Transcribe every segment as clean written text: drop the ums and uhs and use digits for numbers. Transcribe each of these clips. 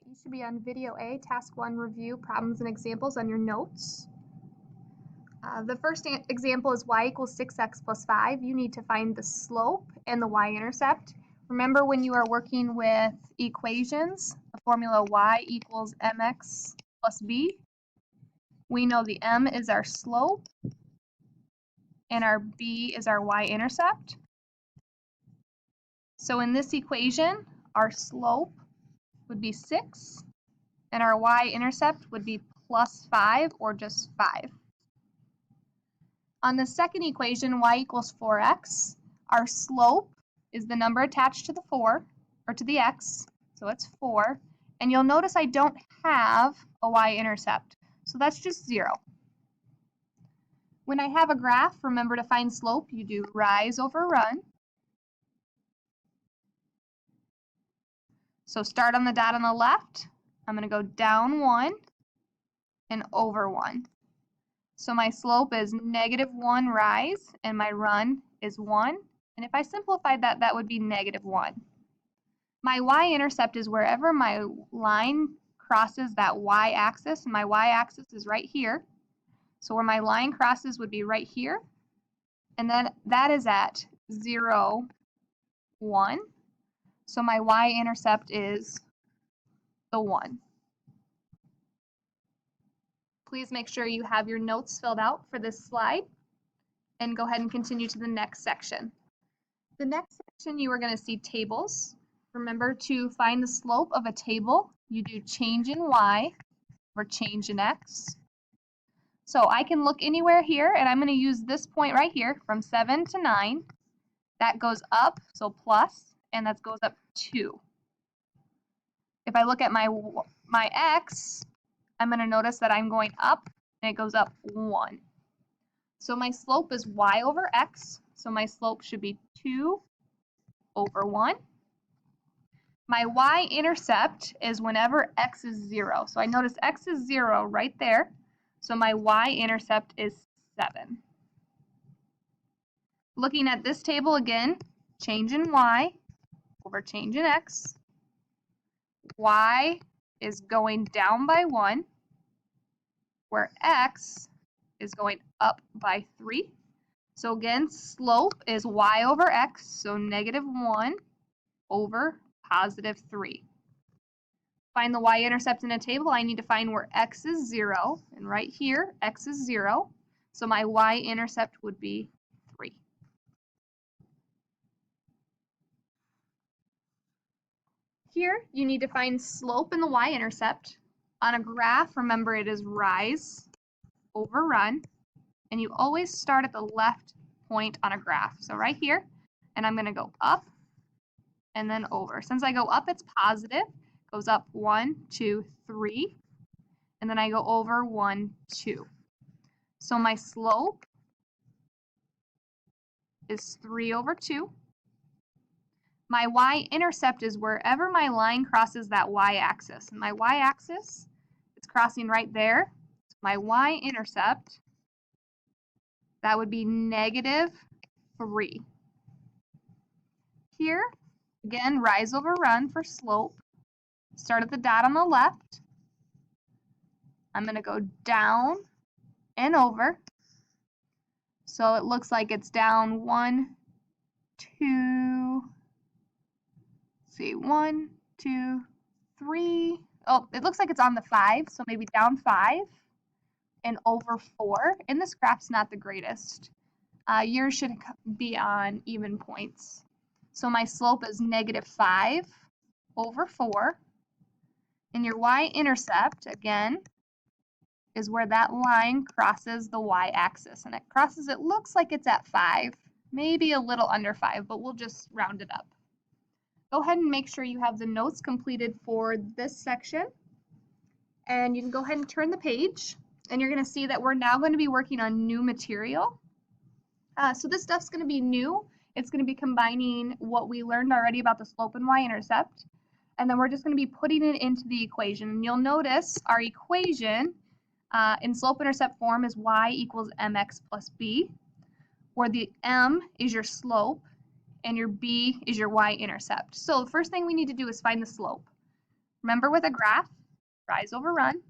You should be on video A, task 1, review problems and examples on your notes. The first example is y equals 6x plus 5. You need to find the slope and the y-intercept. Remember when you are working with equations, the formula y equals mx plus b. We know the m is our slope and our b is our y-intercept. So in this equation, our slope would be 6 and our y-intercept would be plus 5 or just 5. On the second equation, y equals 4x, our slope is the number attached to the 4, or to the x, so it's 4. And you'll notice I don't have a y-intercept, so that's just 0. When I have a graph, remember to find slope, you do rise over run. So start on the dot on the left. I'm going to go down 1 and over 1. So my slope is -1 rise, and my run is 1. And if I simplified that, that would be -1. My y-intercept is wherever my line crosses that y-axis, and my y-axis is right here. So where my line crosses would be right here. And then that is at 0, 1. So my y-intercept is the 1. Please make sure you have your notes filled out for this slide and go ahead and continue to the next section. The next section you are going to see tables. Remember to find the slope of a table, you do change in y or change in x. So I can look anywhere here and I'm going to use this point right here from 7 to 9. That goes up, so plus, and that goes up 2. If I look at my x, I'm going to notice that I'm going up and it goes up 1. So my slope is y over x, so my slope should be 2 over 1. My y-intercept is whenever x is 0. So I notice x is 0 right there, so my y-intercept is 7. Looking at this table again, change in y over change in x. Y is going down by 1, where x is going up by 3. So again, slope is y over x, so -1 over +3. Find the y-intercept in a table, I need to find where x is 0, and right here, x is 0, so my y-intercept would be 3. Here, you need to find slope in the y-intercept. On a graph, remember it is rise over run, and you always start at the left point on a graph. So right here, and I'm going to go up and then over. Since I go up, it's positive. Goes up 1, 2, 3, and then I go over 1, 2. So my slope is 3 over 2. My y-intercept is wherever my line crosses that y-axis. And my y-axis is crossing right there. So my y-intercept, that would be -3. Here, again, rise over run for slope. Start at the dot on the left. I'm going to go down and over. So it looks like it's down 1, 2, see, 1, 2, 3. Oh, it looks like it's on the 5, so maybe down 5 and over 4. And this graph's not the greatest. Yours should be on even points. So my slope is -5 over 4. And your y-intercept, again, is where that line crosses the y-axis. And it crosses, it looks like it's at 5, maybe a little under 5, but we'll just round it up. Go ahead and make sure you have the notes completed for this section. And you can go ahead and turn the page. And you're going to see that we're now going to be working on new material. So this stuff's going to be new. It's going to be combining what we learned already about the slope and y-intercept. And then we're just going to be putting it into the equation. And you'll notice our equation in slope-intercept form is y equals mx plus b, where the m is your slope and your b is your y-intercept. So the first thing we need to do is find the slope. Remember with a graph, rise over run.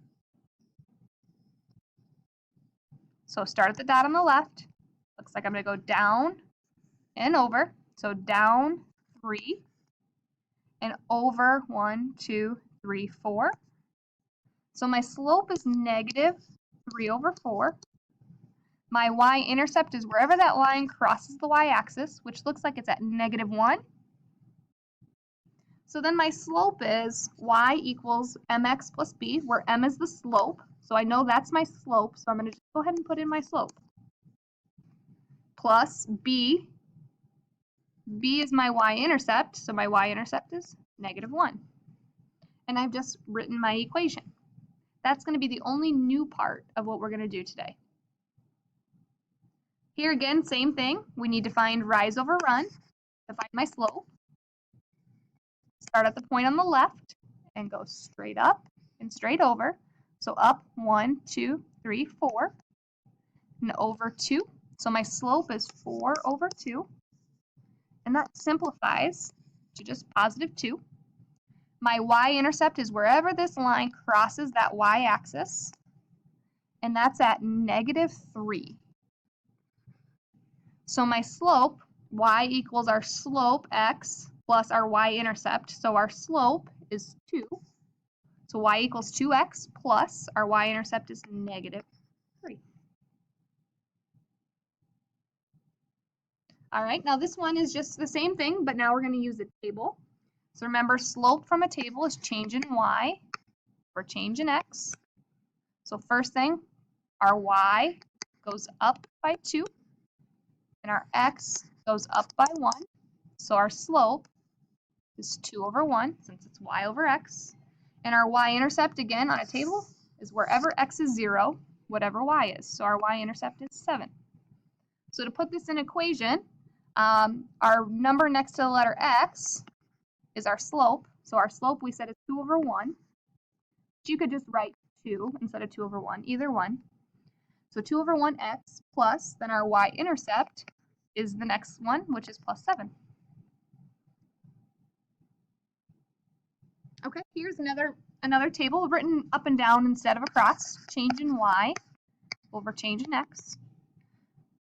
So start at the dot on the left. Looks like I'm going to go down and over. So down 3 and over 1, 2, 3, 4. So my slope is negative 3 over 4. My y-intercept is wherever that line crosses the y-axis, which looks like it's at negative 1. So then my slope is y equals mx plus b, where m is the slope. So I know that's my slope, so I'm going to just go ahead and put in my slope. Plus b. B is my y-intercept, so my y-intercept is negative 1. And I've just written my equation. That's going to be the only new part of what we're going to do today. Here again, same thing. We need to find rise over run to find my slope. Start at the point on the left and go straight up and straight over. So up 1, 2, 3, 4, and over 2. So my slope is 4 over 2. And that simplifies to just positive 2. My y-intercept is wherever this line crosses that y-axis, and that's at negative 3. So my slope, y equals our slope, x, plus our y-intercept. So our slope is 2. So y equals 2x plus our y-intercept is negative 3. All right, now this one is just the same thing, but now we're going to use a table. So remember, slope from a table is change in y or change in x. So first thing, our y goes up by 2, and our x goes up by 1. So our slope is 2 over 1, since it's y over x. And our y-intercept, again, on a table, is wherever x is 0, whatever y is. So our y-intercept is 7. So to put this in equation, our number next to the letter x is our slope. So our slope, we said, is 2 over 1. But you could just write 2 instead of 2 over 1, either one. So 2 over 1x plus, then our y-intercept is the next one, which is plus 7. Okay, here's another table written up and down instead of across. Change in y over change in x.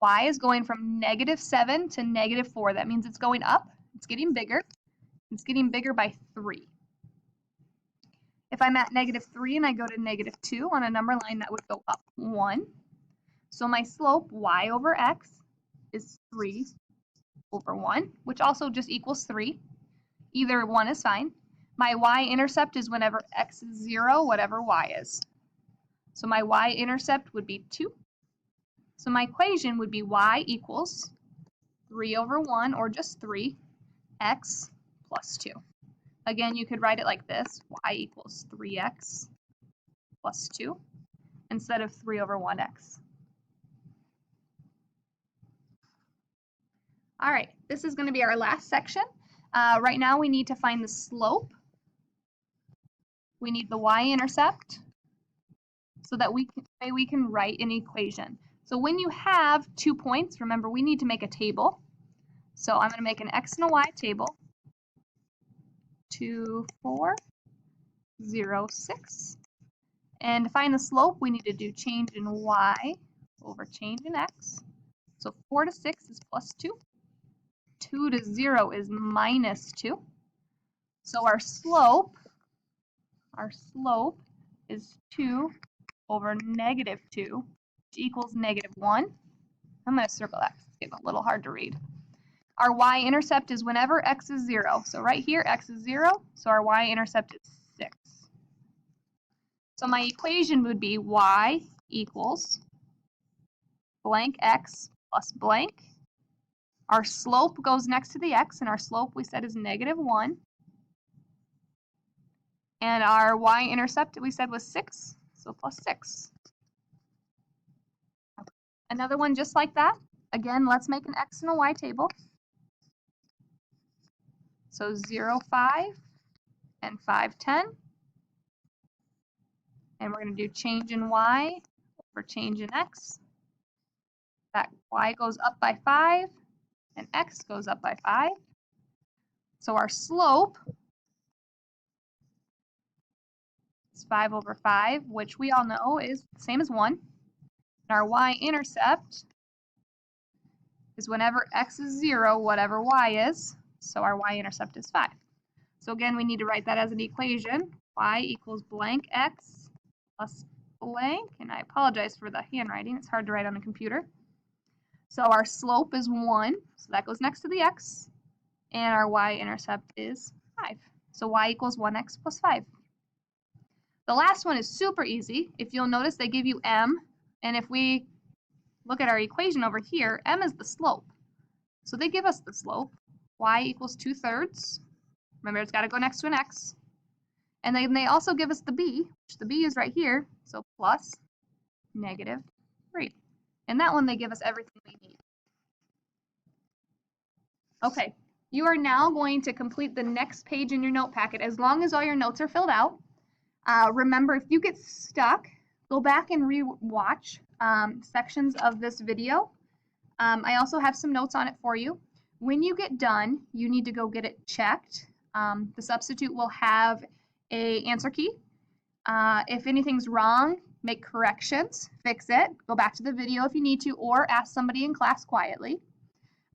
Y is going from negative 7 to negative 4. That means it's going up. It's getting bigger. It's getting bigger by 3. If I'm at negative 3 and I go to negative 2 on a number line, that would go up 1. So my slope, y over x, is 3 over 1, which also just equals 3. Either one is fine. My y-intercept is whenever x is 0, whatever y is. So my y-intercept would be 2. So my equation would be y equals 3 over 1, or just 3, x plus 2. Again, you could write it like this, y equals 3x plus 2, instead of 3 over 1x. All right, this is going to be our last section. Right now we need to find the slope. We need the y-intercept so that we can write an equation. So when you have 2 points, remember we need to make a table. So I'm going to make an x and a y table. 2, 4, 0, 6. And to find the slope, we need to do change in y over change in x. So 4 to 6 is plus 2. 2 to 0 is minus 2. So our slope is 2 over negative 2, which equals negative 1. I'm going to circle that because it's getting a little hard to read. Our y-intercept is whenever x is 0. So right here, x is 0, so our y-intercept is 6. So my equation would be y equals blank x plus blank. Our slope goes next to the x, and our slope we said is negative 1. And our y-intercept we said was 6, so plus 6. Another one just like that. Again, let's make an x and a y table. So 0, 5, and 5, 10. And we're going to do change in y over change in x. That y goes up by 5, and x goes up by 5. So our slope is 5 over 5, which we all know is the same as 1. And our y-intercept is whenever x is 0, whatever y is. So our y-intercept is 5. So again, we need to write that as an equation. Y equals blank x plus blank. And I apologize for the handwriting. It's hard to write on a computer. So our slope is 1. So that goes next to the x. And our y-intercept is 5. So y equals 1x plus 5. The last one is super easy. If you'll notice, they give you m. And if we look at our equation over here, m is the slope. So they give us the slope. Y equals 2/3. Remember, it's got to go next to an x. And then they also give us the b, which the b is right here. So plus -3. And that one, they give us everything we need. Okay, you are now going to complete the next page in your note packet as long as all your notes are filled out. Remember, if you get stuck, go back and re-watch sections of this video. I also have some notes on it for you. When you get done, you need to go get it checked. The substitute will have an answer key. If anything's wrong, make corrections, fix it, go back to the video if you need to, or ask somebody in class quietly.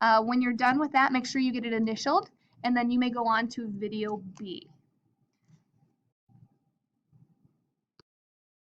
When you're done with that, make sure you get it initialed, and then you may go on to video B.